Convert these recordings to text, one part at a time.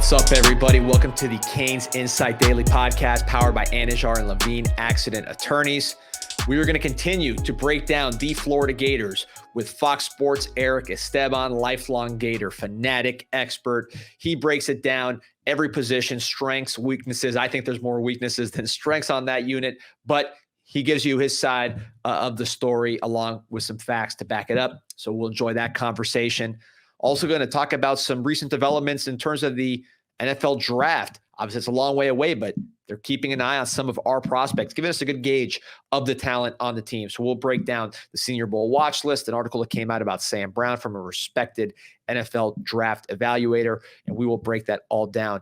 What's up, everybody? Welcome to the CanesInSight Daily Podcast, powered by Anijar and Levine Accident Attorneys. We are going to continue to break down the Florida Gators with Fox Sports' Eric Esteban, lifelong Gator fanatic, expert. He breaks it down, every position, strengths, weaknesses. I think there's more weaknesses than strengths on that unit, but he gives you his side of the story along with some facts to back it up. So we'll enjoy that conversation. Also going to talk about some recent developments in terms of the NFL draft. Obviously, it's a long way away, but they're keeping an eye on some of our prospects, giving us a good gauge of the talent on the team. So we'll break down the Senior Bowl watch list, an article that came out about Sam Brown from a respected NFL draft evaluator, and we will break that all down.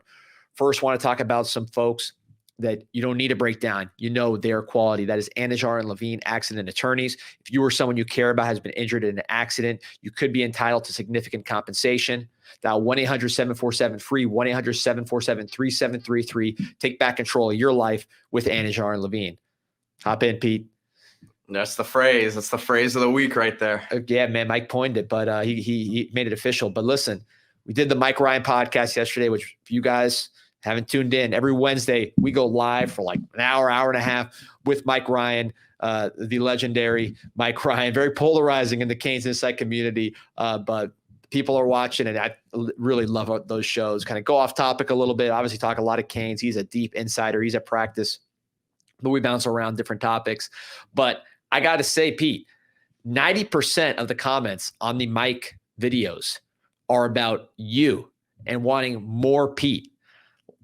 First, want to talk about some folks that you don't need to break down. You know their quality. That is Anijar and Levine Accident Attorneys. If you or someone you care about has been injured in an accident, you could be entitled to significant compensation. Dial 1-800-747-FREE, 1-800-747-3733. Take back control of your life with Anijar and Levine. Hop in, Pete. That's the phrase. That's the phrase of the week right there. Yeah, man, Mike coined it, but he made it official. But listen, we did the Mike Ryan podcast yesterday, which if you guys haven't tuned in, every Wednesday we go live for like an hour, hour and a half with Mike Ryan, the legendary Mike Ryan, very polarizing in the CanesInSight community, but people are watching it. I really love those shows. Kind of go off topic a little bit, obviously talk a lot of Canes. He's a deep insider. He's at practice, but we bounce around different topics. But I got to say, Pete, 90% of the comments on the Mike videos are about you and wanting more Pete.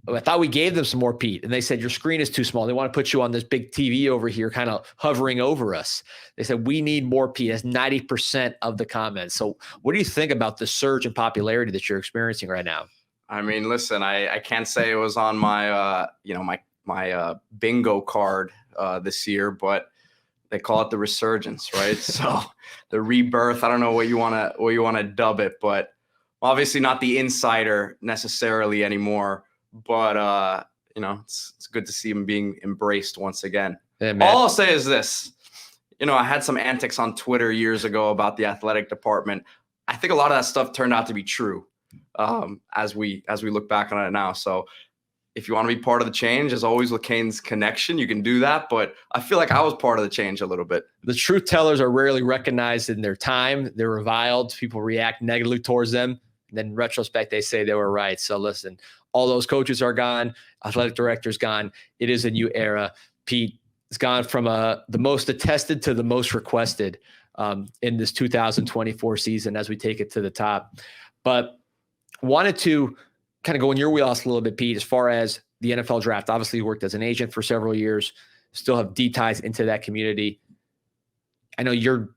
I thought we gave them some more Pete, and they said, your screen is too small. They want to put you on this big TV over here, kind of hovering over us. They said, we need more Pete. That's 90% of the comments. So what do you think about the surge in popularity that you're experiencing right now? I mean, listen, I can't say it was on my, my bingo card this year, but they call it the resurgence, right? So the rebirth, I don't know what you want to dub it, but obviously not the insider necessarily anymore. But, it's good to see him being embraced once again. Yeah, all I'll say is this. I had some antics on Twitter years ago about the athletic department. I think a lot of that stuff turned out to be true as we look back on it now. So if you want to be part of the change, as always with Canes Connection, you can do that. But I feel like I was part of the change a little bit. The truth tellers are rarely recognized in their time. They're reviled. People react negatively towards them. And then in retrospect, they say they were right. So listen, all those coaches are gone. Athletic director's gone. It is a new era. Pete has gone from the most attested to the most requested in this 2024 season as we take it to the top. But wanted to kind of go in your wheelhouse a little bit, Pete, as far as the NFL draft. Obviously, you worked as an agent for several years, still have deep ties into that community. I know you're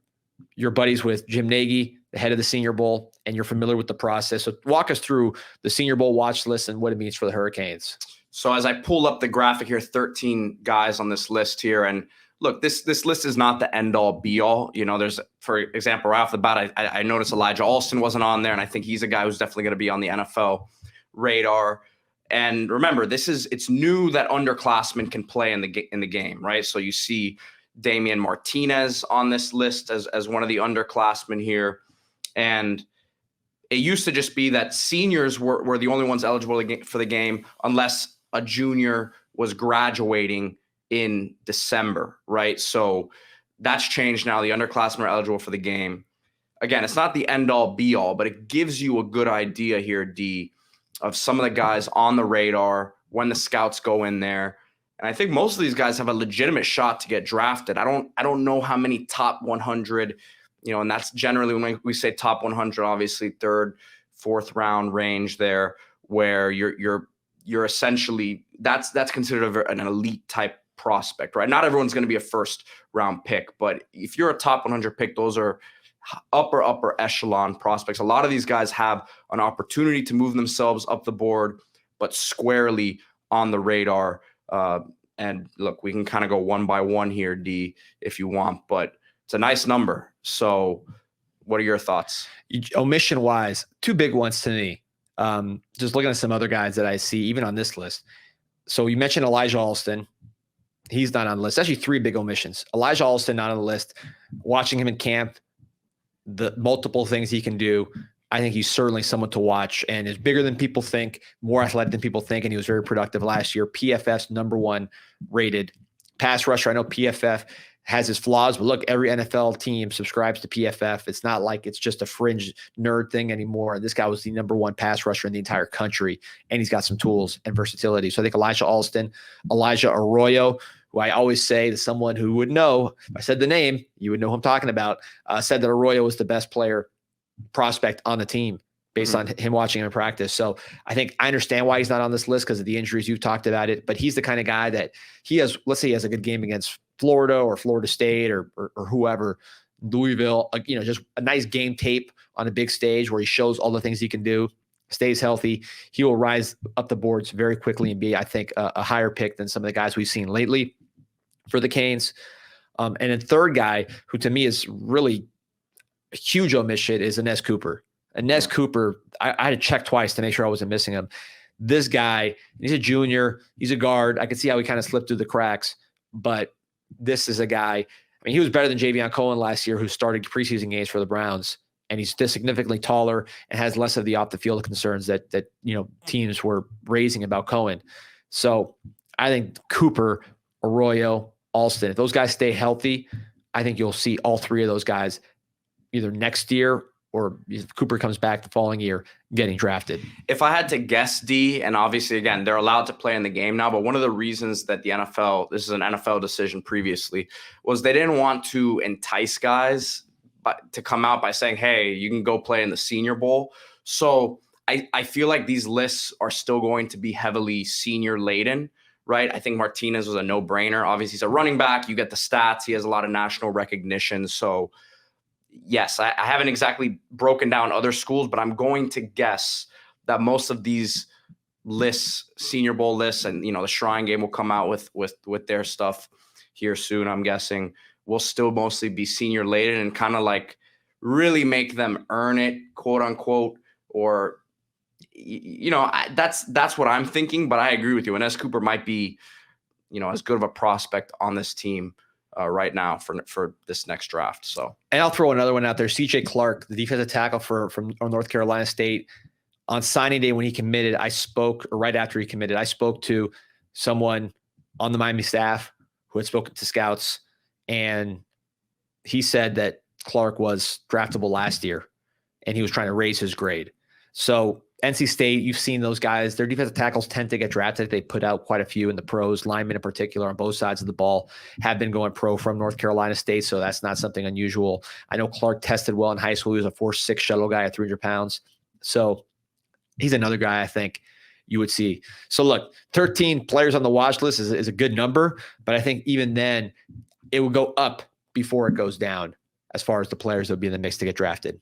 buddies with Jim Nagy, the head of the Senior Bowl, and you're familiar with the process. So walk us through the Senior Bowl watch list and what it means for the Hurricanes. So as I pull up the graphic here, 13 guys on this list here. And look, this list is not the end-all, be-all. There's, for example, right off the bat, I noticed Elijah Alston wasn't on there, and I think he's a guy who's definitely going to be on the NFL radar. And remember, it's new that underclassmen can play in the game, right? So you see Damian Martinez on this list as one of the underclassmen here. And it used to just be that seniors were the only ones eligible for the game unless a junior was graduating in December, right? So that's changed now. The underclassmen are eligible for the game. Again, it's not the end-all, be-all, but it gives you a good idea here, D, of some of the guys on the radar when the scouts go in there. And I think most of these guys have a legitimate shot to get drafted. I don't know how many top 100, and that's generally when we say top 100, obviously third, fourth round range there, where you're essentially that's considered an elite type prospect, right? Not everyone's going to be a first round pick, but if you're a top 100 pick, those are upper echelon prospects. A lot of these guys have an opportunity to move themselves up the board, but squarely on the radar. And look, we can kind of go one by one here, D, if you want, but it's a nice number. So what are your thoughts? Omission-wise, two big ones to me. Just looking at some other guys that I see, even on this list. So you mentioned Elijah Alston. He's not on the list. Actually, three big omissions. Elijah Alston not on the list. Watching him in camp, the multiple things he can do. I think he's certainly someone to watch and is bigger than people think, more athletic than people think, and he was very productive last year. PFF's #1 rated pass rusher. I know PFF has his flaws, but look, every NFL team subscribes to PFF. It's not like it's just a fringe nerd thing anymore. This guy was the #1 pass rusher in the entire country, and he's got some tools and versatility. So I think Elijah Arroyo, who I always say to someone who would know, if I said the name, you would know who I'm talking about, said that Arroyo was the best player prospect on the team based on him watching him in practice. So I think I understand why he's not on this list because of the injuries. You've talked about it, but he's the kind of guy that let's say he has a good game against Florida or Florida State or whoever, Louisville, just a nice game tape on a big stage where he shows all the things he can do, stays healthy. He will rise up the boards very quickly and be, I think, a higher pick than some of the guys we've seen lately for the Canes. And a third guy who to me is really a huge omission is Ines Cooper. Ines Cooper, I had to check twice to make sure I wasn't missing him. This guy, he's a junior. He's a guard. I could see how he kind of slipped through the cracks, but this is a guy. I mean, he was better than Javion Cohen last year, who started preseason games for the Browns, and he's significantly taller and has less of the off the field concerns that teams were raising about Cohen. So I think Cooper, Arroyo, Alston, if those guys stay healthy, I think you'll see all three of those guys either next year or if Cooper comes back the following year getting drafted. If I had to guess, D, and obviously, again, they're allowed to play in the game now, but one of the reasons that the NFL, this is an NFL decision previously, was they didn't want to entice guys to come out by saying, hey, you can go play in the Senior Bowl. So I feel like these lists are still going to be heavily senior laden, right? I think Martinez was a no-brainer. Obviously, he's a running back. You get the stats. He has a lot of national recognition. So yes, I haven't exactly broken down other schools, but I'm going to guess that most of these lists, Senior Bowl lists, and the Shrine Game will come out with their stuff here soon. I'm guessing will still mostly be senior laden and kind of like really make them earn it, quote unquote, or that's what I'm thinking. But I agree with you. And S. Cooper might be as good of a prospect on this team right now for this next draft. So, and I'll throw another one out there. CJ Clark, the defensive tackle from North Carolina State, on signing day when he committed, right after he committed, I spoke to someone on the Miami staff who had spoken to scouts, and he said that Clark was draftable last year and he was trying to raise his grade. So NC State, you've seen those guys. Their defensive tackles tend to get drafted. They put out quite a few in the pros. Linemen in particular on both sides of the ball have been going pro from North Carolina State, so that's not something unusual. I know Clark tested well in high school. He was a 4'6" shuttle guy at 300 pounds. So he's another guy I think you would see. So look, 13 players on the watch list is a good number, but I think even then it will go up before it goes down as far as the players that would be in the mix to get drafted.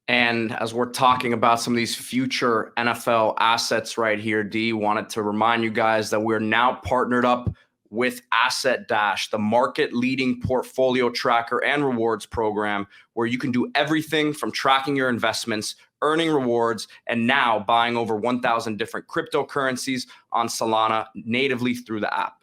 And as we're talking about some of these future NFL assets right here, D, wanted to remind you guys that we're now partnered up with Asset Dash, the market-leading portfolio tracker and rewards program, where you can do everything from tracking your investments, earning rewards, and now buying over 1,000 different cryptocurrencies on Solana natively through the app.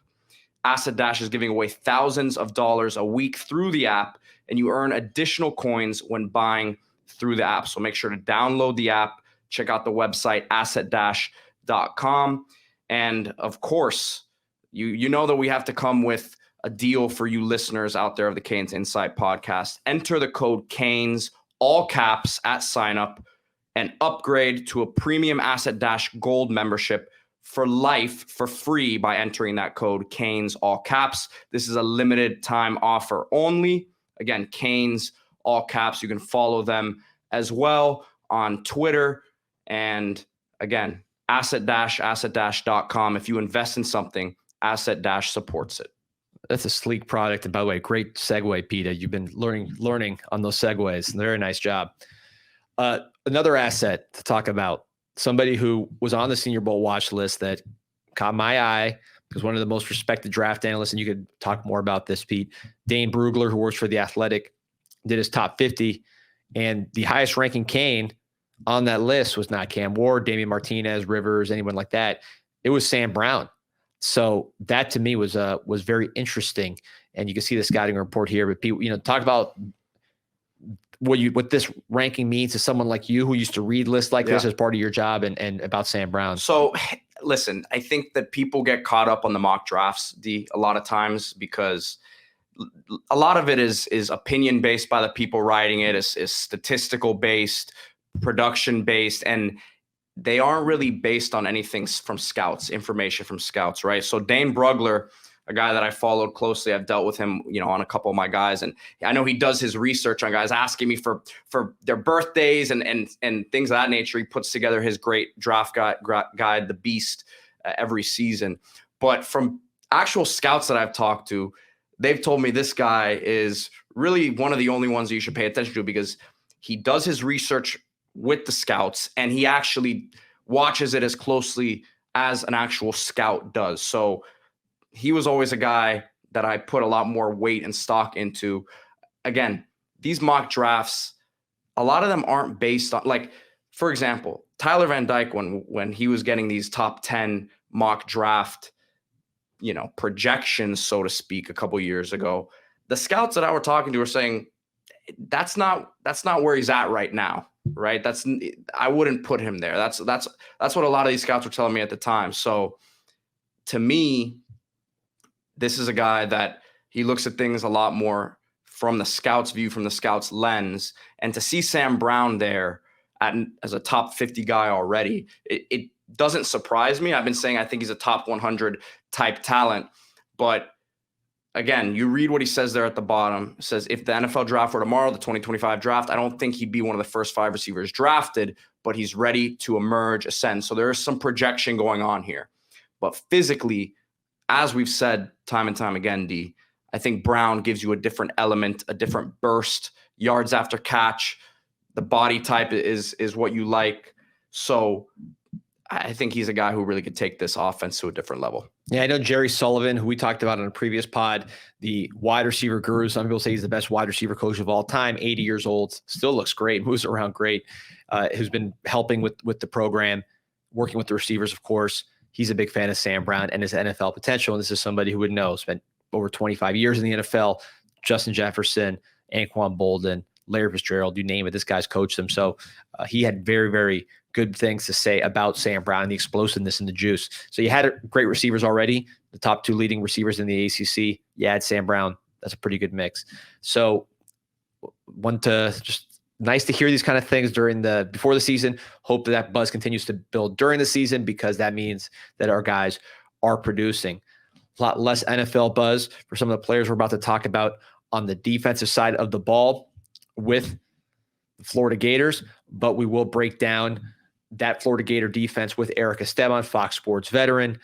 Asset Dash is giving away thousands of dollars a week through the app, and you earn additional coins when buying through the app. So make sure to download the app, check out the website, assetdash.com. And of course, you know that we have to come with a deal for you listeners out there of the Canes Insight podcast. Enter the code CANES, all caps, at sign up and upgrade to a premium Asset Dash Gold membership for life for free by entering that code CANES, all caps. This is a limited time offer only. Again, CANES, all caps. You can follow them as well on Twitter. And again, assetdash.com. If you invest in something, Asset Dash supports it. That's a sleek product. And by the way, great segue, Peter. You've been learning on those segues. Very nice job. Another asset to talk about, somebody who was on the Senior Bowl watch list that caught my eye because one of the most respected draft analysts, and you could talk more about this, Pete, Dane Brugler, who works for The Athletic, did his top 50. And the highest ranking Cane on that list was not Cam Ward, Damian Martinez, Rivers, anyone like that. It was Sam Brown. So that to me was very interesting. And you can see the scouting report here. But people, talk about what this ranking means to someone like you who used to read lists like this as part of your job and about Sam Brown? So listen, I think that people get caught up on the mock drafts, a lot of times, because a lot of it is opinion based by the people writing it, is statistical based, production based, and they aren't really based on anything from scouts, information from scouts, right? So Dane Brugler, a guy that I followed closely, I've dealt with him, on a couple of my guys, and I know he does his research on guys, asking me for their birthdays and things of that nature. He puts together his great draft guide, The Beast, every season. But from actual scouts that I've talked to, they've told me this guy is really one of the only ones that you should pay attention to, because he does his research with the scouts and he actually watches it as closely as an actual scout does. So he was always a guy that I put a lot more weight and stock into. Again, these mock drafts, a lot of them aren't based on, like, for example, Tyler Van Dyke, when he was getting these top 10 mock draft, projections, so to speak, a couple years ago, the scouts that I were talking to were saying, that's not where he's at right now. Right. I wouldn't put him there. That's what a lot of these scouts were telling me at the time. So to me, this is a guy that he looks at things a lot more from the scout's view, from the scout's lens. And to see Sam Brown there as a top 50 guy already, it doesn't surprise me. I've been saying I think he's a top 100 type talent. But again, you read what he says there at the bottom. It says, if the NFL draft were tomorrow, the 2025 draft, I don't think he'd be one of the first 5 receivers drafted, but he's ready to emerge, ascend. So there is some projection going on here. But physically, as we've said time and time again, D, I think Brown gives you a different element, a different burst, yards after catch. The body type is what you like. So I think he's a guy who really could take this offense to a different level. Yeah, I know Jerry Sullivan, who we talked about on a previous pod, the wide receiver guru. Some people say he's the best wide receiver coach of all time, 80 years old, still looks great, moves around great, who's been helping with the program, working with the receivers, of course. He's a big fan of Sam Brown and his NFL potential. And this is somebody who would know, spent over 25 years in the NFL, Justin Jefferson, Anquan Bolden, Larry Fitzgerald, you name it, this guy's coached them. So he had very, very good things to say about Sam Brown and the explosiveness and the juice. So you had great receivers already, the top 2 leading receivers in the ACC. You add Sam Brown. That's a pretty good mix. So nice to hear these kind of things before the season. Hope that buzz continues to build during the season, because that means that our guys are producing. A lot less NFL buzz for some of the players we're about to talk about on the defensive side of the ball with the Florida Gators, but we will break down that Florida Gator defense with Eric Esteban, Fox Sports veteran,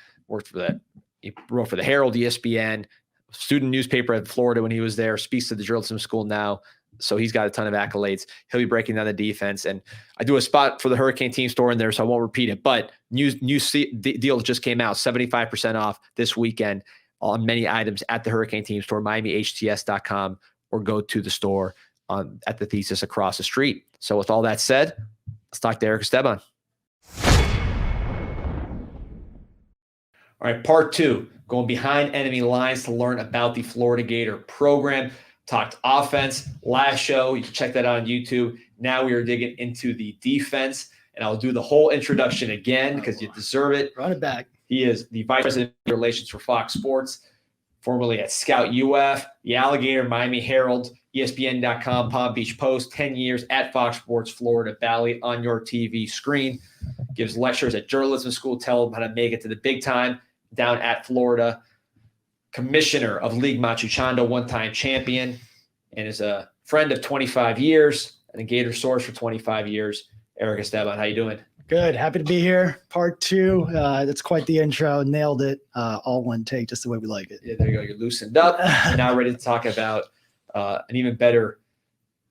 he wrote for the Herald, ESPN, student newspaper at Florida when he was there, speaks to the journalism school now. So he's got a ton of accolades. He'll be breaking down the defense. And I do a spot for the Hurricane Team store in there, so I won't repeat it. But new deal just came out, 75% off this weekend on many items at the Hurricane Team store, MiamiHTS.com, or go to the store at the Thesis across the street. So with all that said, let's talk to Eric Esteban. All right, part 2, going behind enemy lines to learn about the Florida Gator program. Talked offense last show. You can check that out on YouTube. Now we are digging into the defense, and I'll do the whole introduction again because you deserve it. Run it back. He is the Vice President of Relations for Fox Sports, formerly at Scout UF, the Alligator, Miami Herald, ESPN.com, Palm Beach Post, 10 years at Fox Sports, Florida Valley on your TV screen. Gives lectures at journalism school, tell them how to make it to the big time down at Florida. Commissioner of League Machuchando, one-time champion, and is a friend of 25 years and a Gator source for 25 years. Eric Esteban, how you doing? Good. Happy to be here. Part 2. That's quite the intro. Nailed it. All one take, just the way we like it. Yeah, there you go. You're loosened up. You're now ready to talk about an even better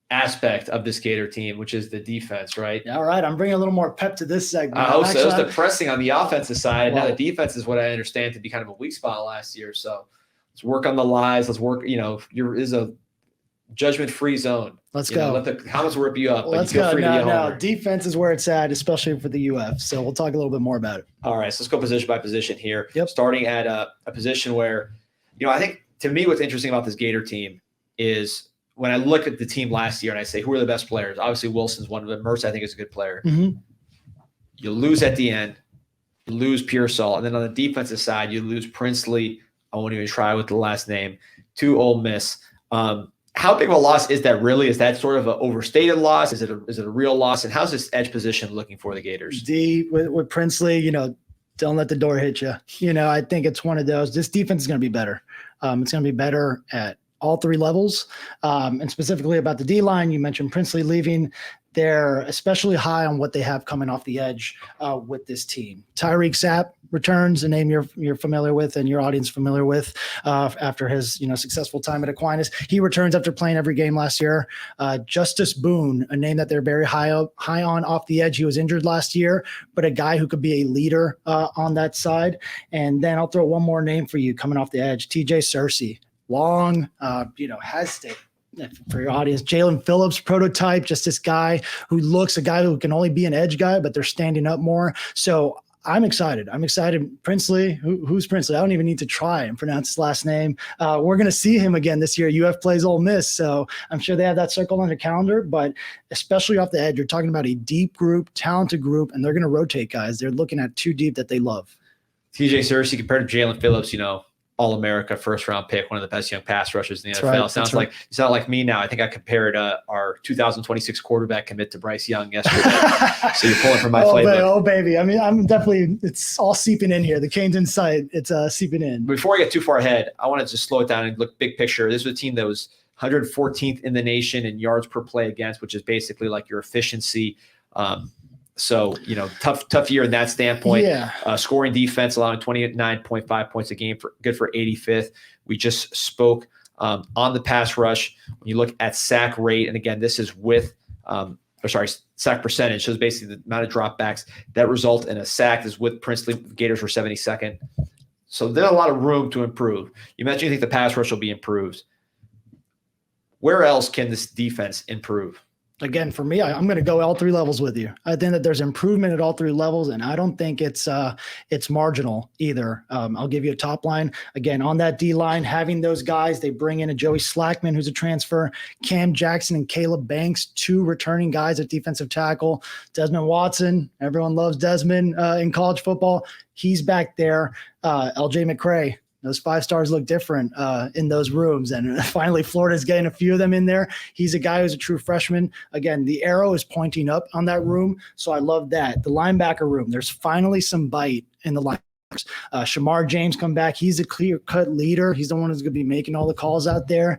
aspect of this Gator team, which is the defense, right? All right. I'm bringing a little more pep to this segment. I hope so. It was depressing on the offensive side. Well, now the defense is what I understand to be kind of a weak spot last year. So let's work on the lies. Let's work, is a judgment-free zone. Let's go. Let the comments rip you up. Let's go. No. Defense is where it's at, especially for the UF. So we'll talk a little bit more about it. All right. So let's go position by position here. Yep. Starting at a position where, I think to me what's interesting about this Gator team is when I look at the team last year and I say, who are the best players? Obviously, Wilson's one of them. Mertz, I think, is a good player. Mm-hmm. You lose at the end. You lose Pearsall. And then on the defensive side, you lose Princely. I won't even try with the last name. To Ole Miss. How big of a loss is that really? Is that sort of an overstated loss? Is it a real loss? And how's this edge position looking for the Gators? With Princely, don't let the door hit you. I think it's one of those. This defense is going to be better. It's going to be better at all three levels. And specifically about the D-line, you mentioned Princely leaving. They're especially high on what they have coming off the edge with this team. Tyreek Sapp returns, a name you're familiar with and your audience familiar with after his successful time at Aquinas. He returns after playing every game last year. Justice Boone, a name that they're very high on off the edge. He was injured last year, but a guy who could be a leader on that side. And then I'll throw one more name for you coming off the edge, TJ Searcy. Long, has stayed. For your audience, Jalen Phillips prototype, just this guy who looks a guy who can only be an edge guy, but they're standing up more. So I'm excited. Princely, who's Princely? I don't even need to try and pronounce his last name. We're going to see him again this year. UF plays Ole Miss, so I'm sure they have that circled on their calendar, but especially off the edge, you're talking about a deep group, talented group, and they're going to rotate guys. They're looking at two deep that they love. TJ Searcy compared to Jalen Phillips, All-America first-round pick, one of the best young pass rushers in the NFL. Right, You sound like me now. I think I compared our 2026 quarterback commit to Bryce Young yesterday. So you're pulling from my playbook. Oh, baby. I'm definitely – it's all seeping in here. The CanesInSight, it's seeping in. Before I get too far ahead, I want to just slow it down and look big picture. This was a team that was 114th in the nation in yards per play against, which is basically like your efficiency. So, tough year in that standpoint. Yeah. Scoring defense, allowing 29.5 points a game, good for 85th. We just spoke on the pass rush. When you look at sack rate, and again, this is with sack percentage. So it's basically the amount of dropbacks that result in a sack is with Princely. The Gators were 72nd. So there's a lot of room to improve. You mentioned you think the pass rush will be improved. Where else can this defense improve? Again, for me, I'm going to go all three levels with you. I think that there's improvement at all three levels, and I don't think it's marginal either. I'll give you a top line. Again, on that D-line, having those guys, they bring in a Joey Slackman, who's a transfer, Cam Jackson and Caleb Banks, two returning guys at defensive tackle, Desmond Watson. Everyone loves Desmond in college football. He's back there. LJ McCray. Those 5 stars look different in those rooms. And finally, Florida's getting a few of them in there. He's a guy who's a true freshman. Again, the arrow is pointing up on that room, so I love that. The linebacker room, there's finally some bite in the linebackers. Shamar James come back. He's a clear-cut leader. He's the one who's going to be making all the calls out there.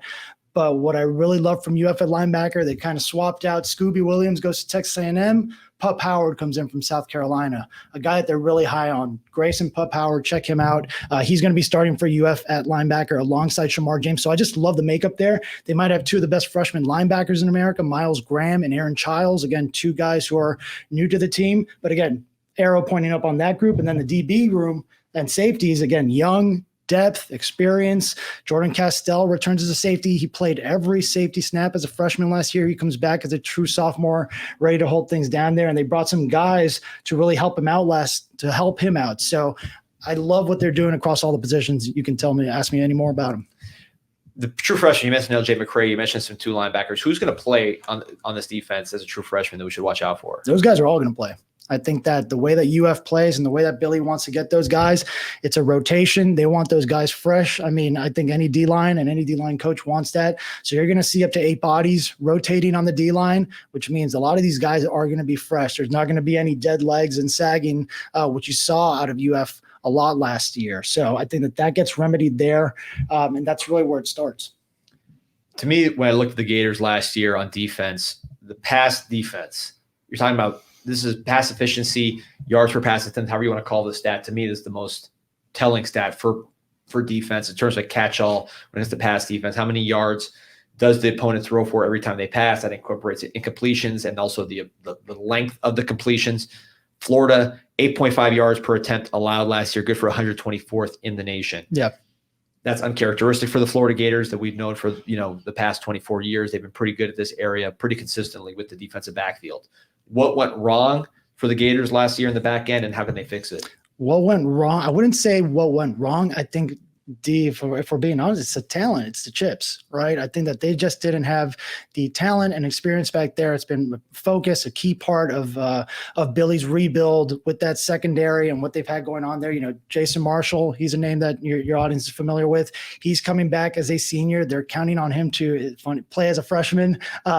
But what I really love from UF at linebacker, they kind of swapped out. Scooby Williams goes to Texas A&M. Pup Howard comes in from South Carolina, a guy that they're really high on. Grayson Pup Howard, check him out. He's going to be starting for UF at linebacker alongside Shamar James. So I just love the makeup there. They might have two of the best freshman linebackers in America, Miles Graham and Aaron Childs. Again, two guys who are new to the team. But again, arrow pointing up on that group. And then the DB room and safeties, again, young, depth, experience. Jordan Castell returns as a safety. He played every safety snap as a freshman last year. He comes back as a true sophomore, ready to hold things down there. And they brought some guys to really help him out. So I love what they're doing across all the positions. You can ask me any more about them. The true freshman, you mentioned LJ McCray, you mentioned some 2 linebackers. Who's going to play on this defense as a true freshman that we should watch out for? Those guys are all going to play. I think that the way that UF plays and the way that Billy wants to get those guys, it's a rotation. They want those guys fresh. I mean, I think any D-line and any D-line coach wants that. So you're going to see up to 8 bodies rotating on the D-line, which means a lot of these guys are going to be fresh. There's not going to be any dead legs and sagging, which you saw out of UF a lot last year. So I think that gets remedied there, and that's really where it starts. To me, when I looked at the Gators last year on defense, the pass defense, you're talking about this is pass efficiency, yards per pass attempt, however you want to call this stat. To me, this is the most telling stat for defense in terms of catch-all when it's the pass defense. How many yards does the opponent throw for every time they pass? That incorporates incompletions and also the length of the completions. Florida, 8.5 yards per attempt allowed last year, good for 124th in the nation. Yeah. That's uncharacteristic for the Florida Gators that we've known for the past 24 years. They've been pretty good at this area pretty consistently with the defensive backfield. What went wrong for the Gators last year in the back end, and how can they fix it? What went wrong? I wouldn't say what went wrong. I think if we're being honest, it's the talent, it's the chips, right? I think that they just didn't have the talent and experience back there. It's been focus, a key part of Billy's rebuild with that secondary and what they've had going on there. You know, Jason Marshall, he's a name that your audience is familiar with. He's coming back as a senior. They're counting on him to play as a freshman.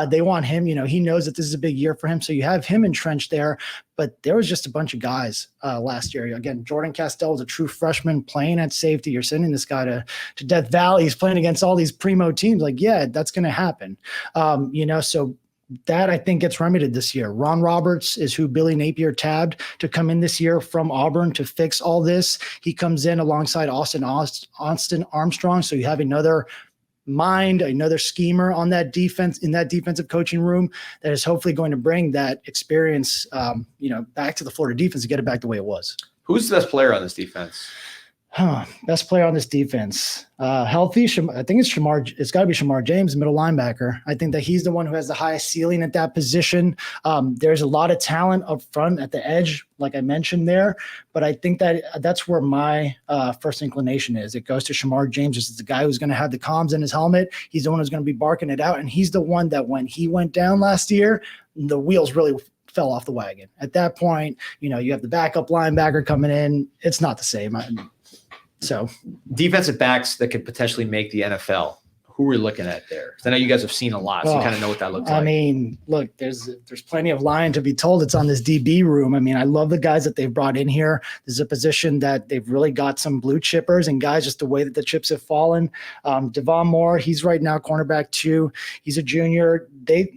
They want him, you know, he knows that this is a big year for him. So you have him entrenched there. But there was just a bunch of guys last year. Again, Jordan Castell is a true freshman playing at safety. You're sending this guy to Death Valley. He's playing against all these primo teams. Like, yeah, that's going to happen. You know, so that I think gets remedied this year. Ron Roberts is who Billy Napier tabbed to come in this year from Auburn to fix all this. He comes in alongside Austin Armstrong. So you have another mind, another schemer on that defense, in that defensive coaching room, that is hopefully going to bring that experience, you know, back to the Florida defense to get it back the way it was. Who's the best player on this defense? Best player on this defense. Healthy. I think it's Shamar. It's got to be Shamar James, middle linebacker. I think that he's the one who has the highest ceiling at that position. There's a lot of talent up front at the edge, like I mentioned there. But I think that that's where my first inclination is. It goes to Shamar James. This is the guy who's going to have the comms in his helmet. He's the one who's going to be barking it out. And he's the one that when he went down last year, the wheels really fell off the wagon. At that point, you know, you have the backup linebacker coming in. It's not the same. So defensive backs that could potentially make the NFL. Who are we looking at there? Because I know you guys have seen a lot, so you kind of know what that looks like. I mean, look, there's plenty of line to be told. It's on this DB room. I mean, I love the guys that they've brought in here. This is a position that they've really got some blue chippers and guys, just the way that the chips have fallen. Devon Moore, he's right now cornerback 2. He's a junior.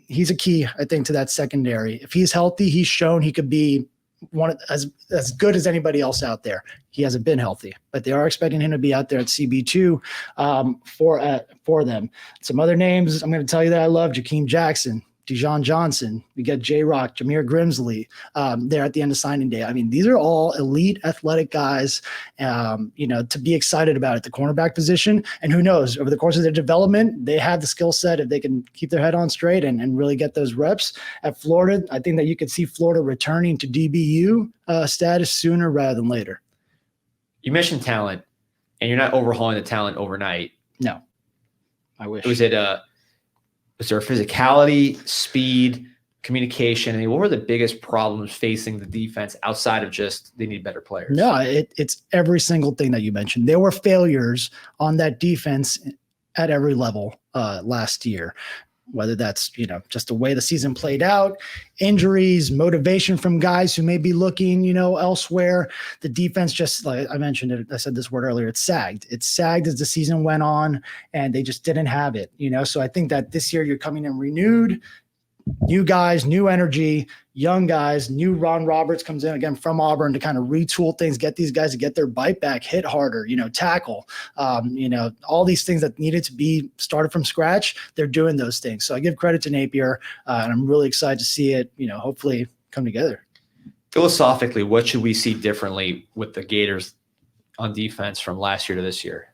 He's a key, I think, to that secondary. If he's healthy, he's shown he could be one as good as anybody else out there. He hasn't been healthy, but they are expecting him to be out there at CB2 for them. Some other names I'm going to tell you that I love: Jakeem Jackson, Dijon Johnson. We got J-Rock, Jameer Grimsley there at the end of signing day. I mean, these are all elite athletic guys, you know, to be excited about at the cornerback position. And who knows, over the course of their development, they have the skill set if they can keep their head on straight and really get those reps. At Florida, I think that you could see Florida returning to DBU status sooner rather than later. You mentioned talent, and you're not overhauling the talent overnight. No, I wish. Was there physicality, speed, communication? I mean, what were the biggest problems facing the defense outside of just they need better players? No, it's every single thing that you mentioned. There were failures on that defense at every level last year, whether that's, you know, just the way the season played out, injuries, motivation from guys who may be looking, you know, elsewhere. The defense, just like I mentioned it, I said this word earlier, it sagged. It sagged as the season went on, and they just didn't have it, you know? So I think that this year you're coming in renewed, new guys, new energy, young guys. New Ron Roberts comes in again from Auburn to kind of retool things, get these guys to get their bite back, hit harder, you know, tackle, you know, all these things that needed to be started from scratch. They're doing those things. So I give credit to Napier, and I'm really excited to see it, you know, hopefully come together. Philosophically, what should we see differently with the Gators on defense from last year to this year?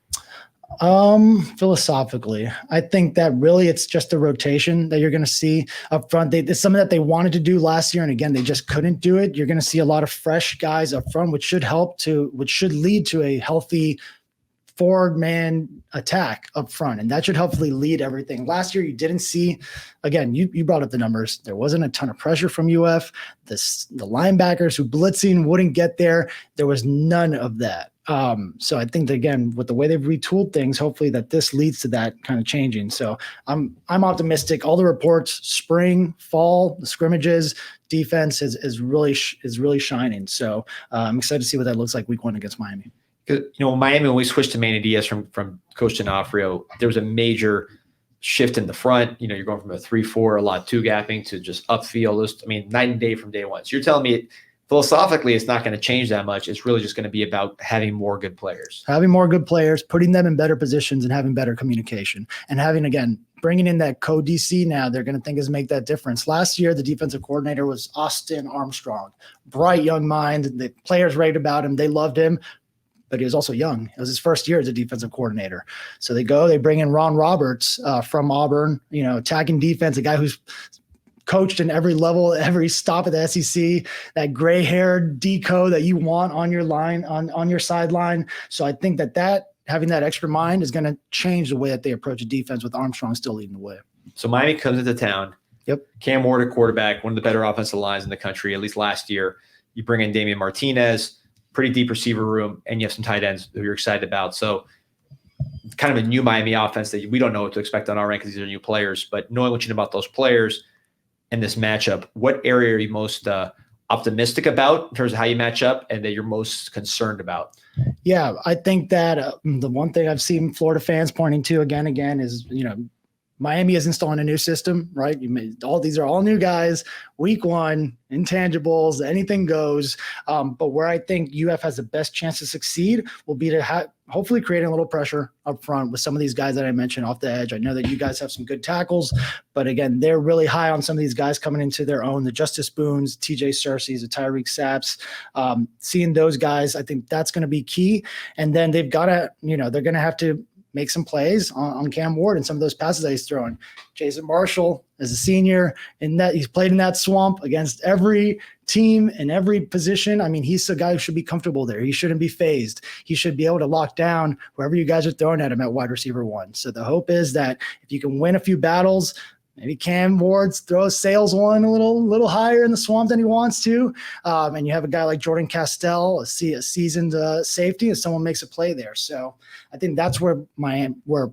Philosophically, I think that really it's just the rotation that you're going to see up front. It's something that they wanted to do last year, and again, they just couldn't do it. You're going to see a lot of fresh guys up front, which should lead to a healthy 4-man attack up front, and that should hopefully lead everything. Last year, you didn't see, again, you brought up the numbers. There wasn't a ton of pressure from UF. The linebackers who blitzing wouldn't get there. There was none of that. So I think that, again, with the way they've retooled things, hopefully that this leads to that kind of changing. So I'm optimistic. All the reports, spring, fall, the scrimmages, defense is really shining. So I'm excited to see what that looks like week 1 against Miami. You know, Miami, when we switched to Manny Diaz from Coach D'Onofrio, there was a major shift in the front. You know, you're going from a 3-4, a lot of 2-gapping to just upfield. I mean, night and day from day one. So you're telling me philosophically, it's not going to change that much. It's really just going to be about having more good players. Having more good players, putting them in better positions, and having better communication. And having, again, bringing in that co-DC now, they're going to think is make that difference. Last year, the defensive coordinator was Austin Armstrong. Bright young mind. The players raved about him. They loved him. But he was also young. It was his first year as a defensive coordinator. So they bring in Ron Roberts from Auburn, you know, attacking defense, a guy who's coached in every level, every stop at the SEC, that gray-haired deco that you want on your line, on your sideline. So I think that having that extra mind is going to change the way that they approach a defense with Armstrong still leading the way. So Miami comes into town. Yep. Cam Ward at quarterback, one of the better offensive lines in the country, at least last year. You bring in Damian Martinez, pretty deep receiver room, and you have some tight ends who you're excited about. So kind of a new Miami offense that we don't know what to expect on our end because these are new players. But knowing what you know about those players and this matchup, what area are you most optimistic about in terms of how you match up and that you're most concerned about? Yeah, I think that the one thing I've seen Florida fans pointing to again is, Miami is installing a new system, right? These are all new guys, week one, intangibles, anything goes. But where I think UF has the best chance to succeed will be to hopefully creating a little pressure up front with some of these guys that I mentioned off the edge. I know that you guys have some good tackles, but again, they're really high on some of these guys coming into their own, the Justice Boones, TJ Cersei's, the Tyreek Sapps. Seeing those guys, I think that's going to be key. And then they've got to, they're going to have to make some plays on Cam Ward and some of those passes that he's throwing. Jason Marshall as a senior, and that he's played in that swamp against every team in every position. I mean, he's the guy who should be comfortable there. He shouldn't be phased. He should be able to lock down whoever you guys are throwing at him at wide receiver 1. So the hope is that if you can win a few battles, maybe Cam Ward's sails one a little higher in the swamp than he wants to. And you have a guy like Jordan Castell, a seasoned safety, and someone makes a play there. So I think that's where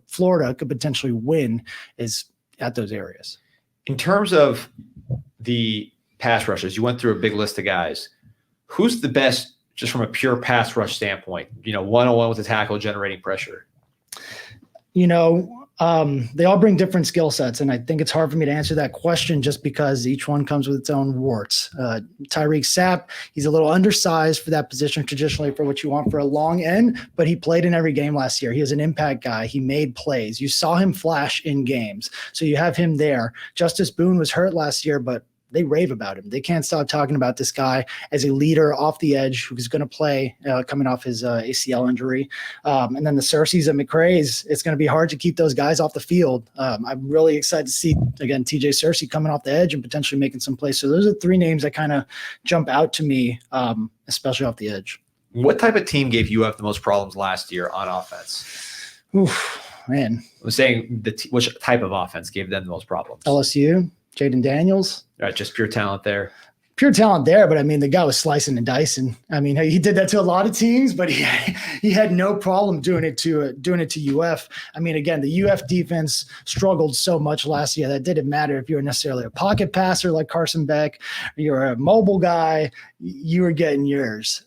Florida could potentially win, is at those areas. In terms of the pass rushers, you went through a big list of guys. Who's the best just from a pure pass rush standpoint, one-on-one with the tackle generating pressure? They all bring different skill sets, and I think it's hard for me to answer that question just because each one comes with its own warts. Tyreek Sapp, he's a little undersized for that position traditionally for what you want for a long end, but he played in every game last year. He was an impact guy. He made plays. You saw him flash in games, so you have him there. Justice Boone was hurt last year, but they rave about him. They can't stop talking about this guy as a leader off the edge who's going to play coming off his ACL injury. And then the Cersei's and McRae's, it's going to be hard to keep those guys off the field. I'm really excited to see, again, TJ Cersei coming off the edge and potentially making some plays. So those are 3 names that kind of jump out to me, especially off the edge. What type of team gave UF the most problems last year on offense? Oof, man. I'm saying which type of offense gave them the most problems? LSU, Jaden Daniels. Right, just pure talent there. Pure talent there, but I mean, the guy was slicing and dicing. I mean, he did that to a lot of teams, but he had no problem doing it to UF. I mean, again, the UF defense struggled so much last year that didn't matter if you were necessarily a pocket passer like Carson Beck, you're a mobile guy, you were getting yours.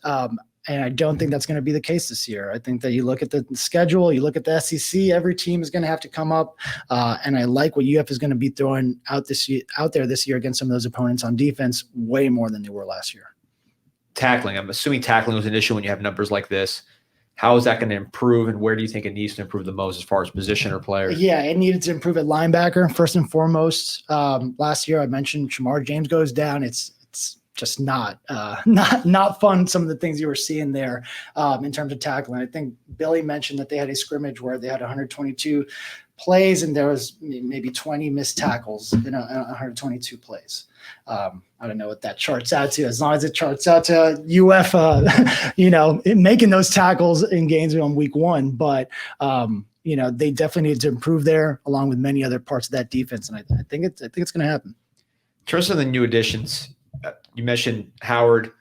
And I don't think that's going to be the case this year. I think that you look at the schedule, you look at the SEC, every team is going to have to come up. And I like what UF is going to be throwing out there this year against some of those opponents on defense way more than they were last year. Tackling. I'm assuming tackling was an issue when you have numbers like this. How is that going to improve, and where do you think it needs to improve the most as far as position or players? Yeah, it needed to improve at linebacker first and foremost. Last year I mentioned Shamar James goes down. It's just not fun, some of the things you were seeing there in terms of tackling. I think Billy mentioned that they had a scrimmage where they had 122 plays and there was maybe 20 missed tackles in 122 plays. I don't know what that charts out to, as long as it charts out to UF, making those tackles in games on week 1. But, they definitely need to improve there along with many other parts of that defense. And I think it's going to happen. In terms of the new additions, you mentioned Howard,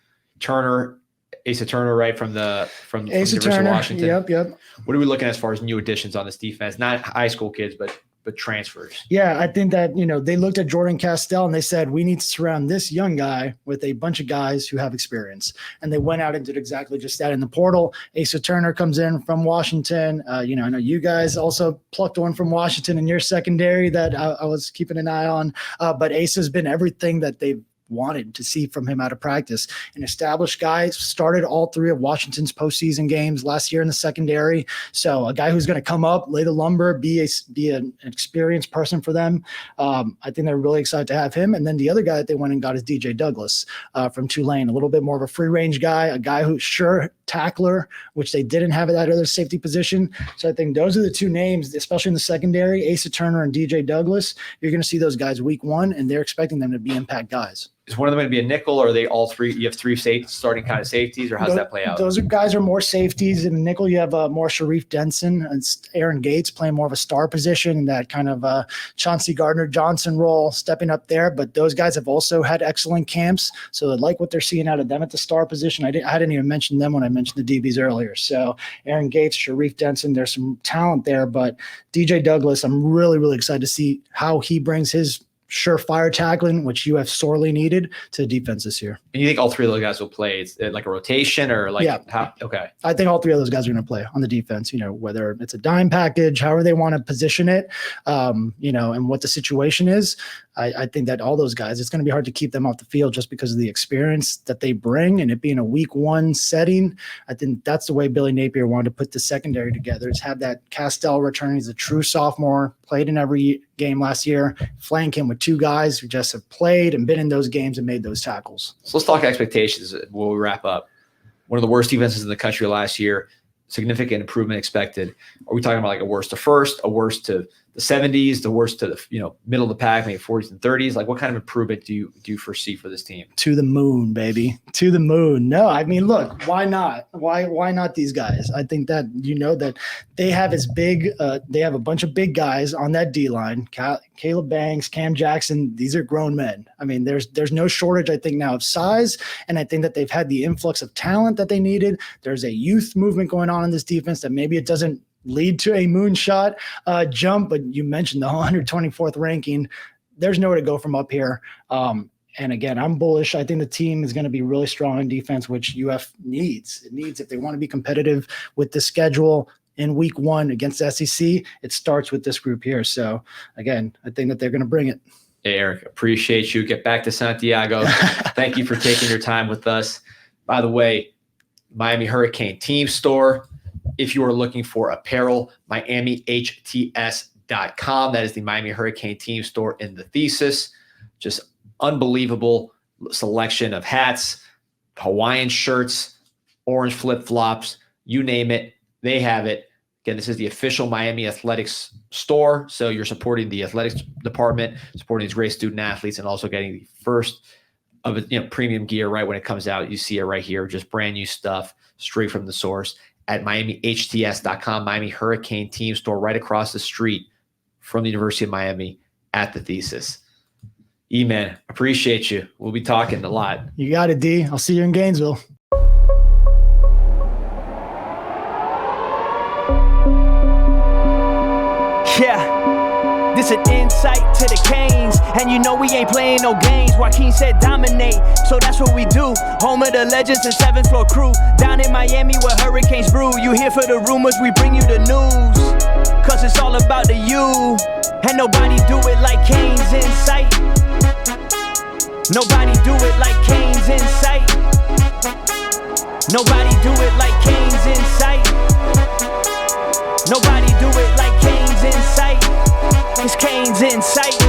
Turner, Asa Turner, right, from the University of Washington. Yep. What are we looking at as far as new additions on this defense? Not high school kids, but transfers. Yeah, I think that, they looked at Jordan Castell and they said, we need to surround this young guy with a bunch of guys who have experience. And they went out and did exactly just that in the portal. Asa Turner comes in from Washington. I know you guys also plucked one from Washington in your secondary that I was keeping an eye on. But Asa's been everything that they've wanted to see from him out of practice. An established guy, started all 3 of Washington's postseason games last year in the secondary. So a guy who's going to come up, lay the lumber, be an experienced person for them. I think they're really excited to have him. And then the other guy that they went and got is DJ Douglas from Tulane, a little bit more of a free range guy, a guy who's sure tackler, which they didn't have at that other safety position. So I think those are the 2 names, especially in the secondary, Asa Turner and DJ Douglas. You're going to see those guys week 1, and they're expecting them to be impact guys. Is one of them going to be a nickel, or are they all three? You have three starting kind of safeties, or how does that play out? Those guys are more safeties. In nickel, you have more Sharif Denson and Aaron Gates playing more of a star position, that kind of Chauncey Gardner-Johnson role, stepping up there. But those guys have also had excellent camps, so I like what they're seeing out of them at the star position. I didn't even mention them when I mentioned the DBs earlier. So Aaron Gates, Sharif Denson, there's some talent there. But DJ Douglas, I'm really, really excited to see how he brings his surefire tackling, which you have sorely needed, to the defense this year. And you think all three of those guys will play? It's like a rotation, or like how? Okay. I think all three of those guys are going to play on the defense, whether it's a dime package, however they want to position it, and what the situation is. I think that all those guys, it's going to be hard to keep them off the field just because of the experience that they bring, and it being a week one setting. I think that's the way Billy Napier wanted to put the secondary together, is have that Castell returning. He's a true sophomore, played in every game last year, flank him with two guys who just have played and been in those games and made those tackles. So let's talk expectations when we wrap up. One of the worst defenses in the country last year, significant improvement expected. Are we talking about like a worst to first, a worst to the 70s, the worst to the middle of the pack, maybe 40s and 30s? Like, what kind of improvement do you foresee for this team? To the moon, baby. To the moon. No, I mean, look, why not? Why not these guys? I think that that they have they have a bunch of big guys on that D line. Caleb Banks, Cam Jackson, these are grown men. I mean, there's no shortage, I think, now of size, and I think that they've had the influx of talent that they needed. There's a youth movement going on in this defense that maybe it doesn't lead to a moonshot jump, but you mentioned the 124th ranking. There's nowhere to go from up here. And again, I'm bullish. I think the team is going to be really strong in defense, which UF needs. It needs, if they want to be competitive with the schedule in week one against SEC, it starts with this group here. So again, I think that they're going to bring it. Hey, Eric, appreciate you. Get back to Santiago. Thank you for taking your time with us. By the way, Miami Hurricane Team Store. If you are looking for apparel, Miami HTS.com. That is the Miami Hurricane Team Store in the Thesis. Just unbelievable selection of hats, Hawaiian shirts, orange flip-flops, you name it, they have it. Again, this is the official Miami Athletics store. So you're supporting the athletics department, supporting these great student athletes, and also getting the first of premium gear right when it comes out. You see it right here, just brand new stuff straight from the source at MiamiHTS.com, Miami Hurricane Team Store, right across the street from the University of Miami at the Thesis. E-Man, appreciate you. We'll be talking a lot. You got it, D. I'll see you in Gainesville. Yeah, this an insight to the Canes, and we ain't playing no games. Joaquin said dominate, so that's what we do. Home of the legends and 7th floor crew, down in Miami where hurricanes brew. You here for the rumors, we bring you the news, cause it's all about the you, and nobody do it like CanesInSight. Nobody do it like CanesInSight. Nobody do it like CanesInSight. Nobody do it like CanesInSight. It's CanesInSight.